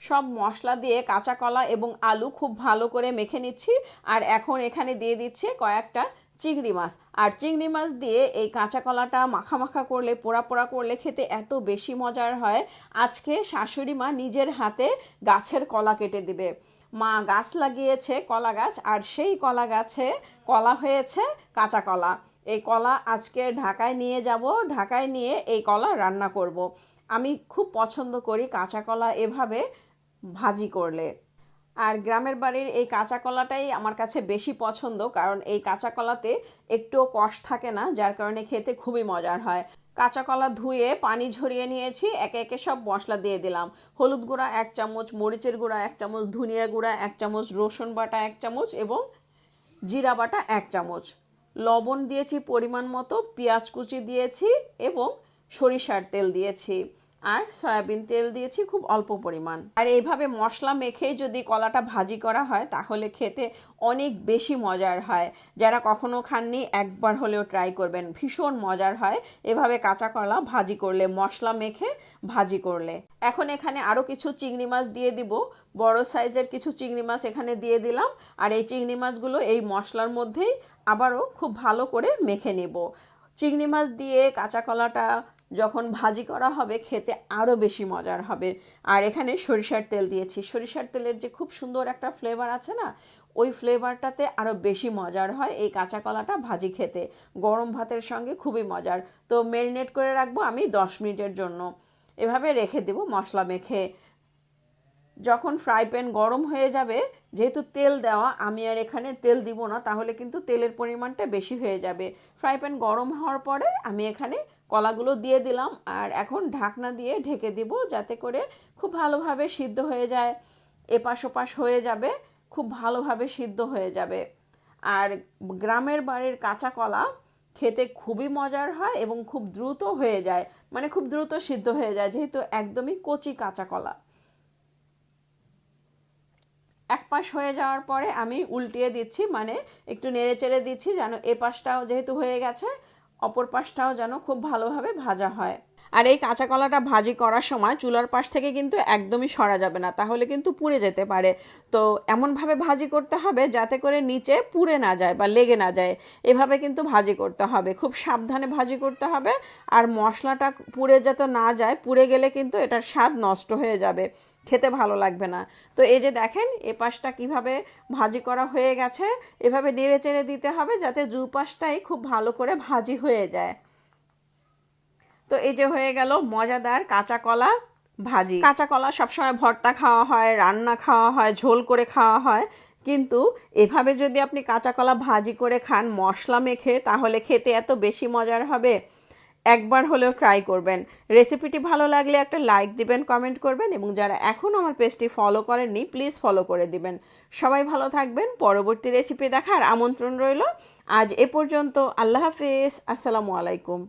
সব মশলা দিয়ে কাঁচা কলা এবং আলু খুব ভালো করে মেখে নিচ্ছি। আর এখন এখানে দিয়ে দিচ্ছে কয়েকটা চিংড়ি মাছ। আর চিংড়ি মাছ দিয়ে এই কাঁচা কলাটা মাখা মাখা করলে, পোড়া পোড়া করলে খেতে এত বেশি মজার হয়। আজকে শাশুড়ি মা নিজের হাতে গাছের কলা কেটে দিবে। মা গাছ লাগিয়েছে, কলা গাছ, আর সেই কলা গাছে কলা হয়েছে কাঁচা কলা। এই কলা আজকে ঢাকায় নিয়ে যাব, ঢাকায় নিয়ে এই কলা রান্না করব। আমি খুব পছন্দ করি কাঁচা কলা এভাবে ভাজি করলে। আর গ্রামের বাড়ির এই কাঁচা কলাটাই আমার কাছে বেশি পছন্দ, কারণ এই কাঁচা কলাতে একটুও কষ থাকে না, যার কারণে খেতে খুবই মজার হয়। কাঁচা কলা ধুয়ে পানি ঝরিয়ে নিয়েছি, একে একে সব মশলা দিয়ে দিলাম। হলুদ গুঁড়া 1 চামচ, মরিচের গুঁড়া 1 চামচ, ধনিয়া গুঁড়া 1 চামচ, রসুন বাটা 1 চামচ এবং জিরা বাটা 1 চামচ। লবণ দিয়েছি পরিমাণ মতো, পেঁয়াজ কুচি দিয়েছি এবং সরিষার তেল দিয়েছি, আর সয়াবিন তেল দিয়েছি খুব অল্প পরিমাণ। আর এইভাবে মশলা মেখে যদি কলাটা ভাজি করা হয় তাহলে খেতে অনেক বেশি মজার হয়। যারা কখনো খাননি একবার হলেও ট্রাই করবেন, ভীষণ মজার হয় এভাবে কাঁচা কলা ভাজি করলে, মশলা মেখে ভাজি করলে। এখন এখানে আরও কিছু চিংড়ি মাছ দিয়ে দিব, বড় সাইজের কিছু চিংড়ি মাছ এখানে দিয়ে দিলাম। আর এই চিংড়ি মাছগুলো এই মশলার মধ্যেই আবারও খুব ভালো করে মেখে নেব। চিংড়ি মাছ দিয়ে কাঁচা কলাটা যখন ভাজি করা হবে খেতে আরও বেশি মজার হবে। আর এখানে সরিষার তেল দিয়েছি, সরিষার তেলের যে খুব সুন্দর একটা ফ্লেভার আছে না, ওই ফ্লেভারটাতে আরও বেশি মজার হয় এই কাঁচা কলাটা ভাজি খেতে। গরম ভাতের সঙ্গে খুবই মজার। তো ম্যারিনেট করে রাখবো আমি 10 মিনিটের জন্য, এভাবে রেখে দেবো মশলা মেখে। যখন ফ্রাই প্যান গরম হয়ে যাবে, যেহেতু তেল দেওয়া, আমি আর এখানে তেল দিব না, তাহলে কিন্তু তেলের পরিমাণটা বেশি হয়ে যাবে। ফ্রাই প্যান গরম হওয়ার পরে আমি এখানে কলাগুলো দিয়ে দিলাম, আর এখন ঢাকনা দিয়ে ঢেকে দিব যাতে করে খুব ভালোভাবে সিদ্ধ হয়ে যায়, এপাশ ওপাশ হয়ে যাবে, খুব ভালোভাবে সিদ্ধ হয়ে যাবে। আর গ্রামের বাড়ির কাঁচা কলা খেতে খুবই মজার হয় এবং খুব দ্রুত হয়ে যায়, মানে খুব দ্রুত সিদ্ধ হয়ে যায় যেহেতু একদমই কচি কাঁচা কলা। এক পাশ হয়ে যাওয়ার পরে আমি উল্টিয়ে দিচ্ছি, মানে একটু নেড়ে চেড়ে দিচ্ছি যেন এ পাশটাও যেহেতু হয়ে গেছে অপর পাশটাও যেন খুব ভালোভাবে ভাজা হয়। আর এই কাঁচা কলাটা ভাজি করার সময় চুলার পাশ থেকে কিন্তু একদমই সরা যাবে না, তাহলে কিন্তু পুড়ে যেতে পারে। তো এমনভাবে ভাজি করতে হবে যাতে করে নিচে পুড়ে না যায় বা লেগে না যায়, এভাবে কিন্তু ভাজি করতে হবে, খুব সাবধানে ভাজি করতে হবে। আর মশলাটা পুড়ে যাতে না যায়, পুড়ে গেলে কিন্তু এটার স্বাদ নষ্ট হয়ে যাবে, খেতে ভালো লাগবে না। তো এই যে দেখেন এ পাশটা কীভাবে ভাজি করা হয়ে গেছে, এভাবে নেড়ে চেড়ে দিতে হবে যাতে দু পাশটাই খুব ভালো করে ভাজি হয়ে যায়। তো এই যে হয়ে গেল মজাদার কাঁচা কলা ভাজি। কাঁচা কলা সবসময় ভর্তা খাওয়া হয়, রান্না খাওয়া হয়, ঝোল করে খাওয়া হয়, কিন্তু এভাবে যদি আপনি কাঁচা কলা ভাজি করে খান মশলা মেখে, তাহলে খেতে এত বেশি মজার হবে। একবার হলেও ট্রাই করবেন। রেসিপিটি ভালো লাগলে একটা লাইক দিবেন, কমেন্ট করবেন, এবং যারা এখনও আমার পেজটি ফলো করেননি প্লিজ ফলো করে দিবেন। সবাই ভালো থাকবেন, পরবর্তী রেসিপি দেখার আমন্ত্রণ রইল। আজ এ পর্যন্ত, আল্লাহ হাফেজ, আসসালামু আলাইকুম।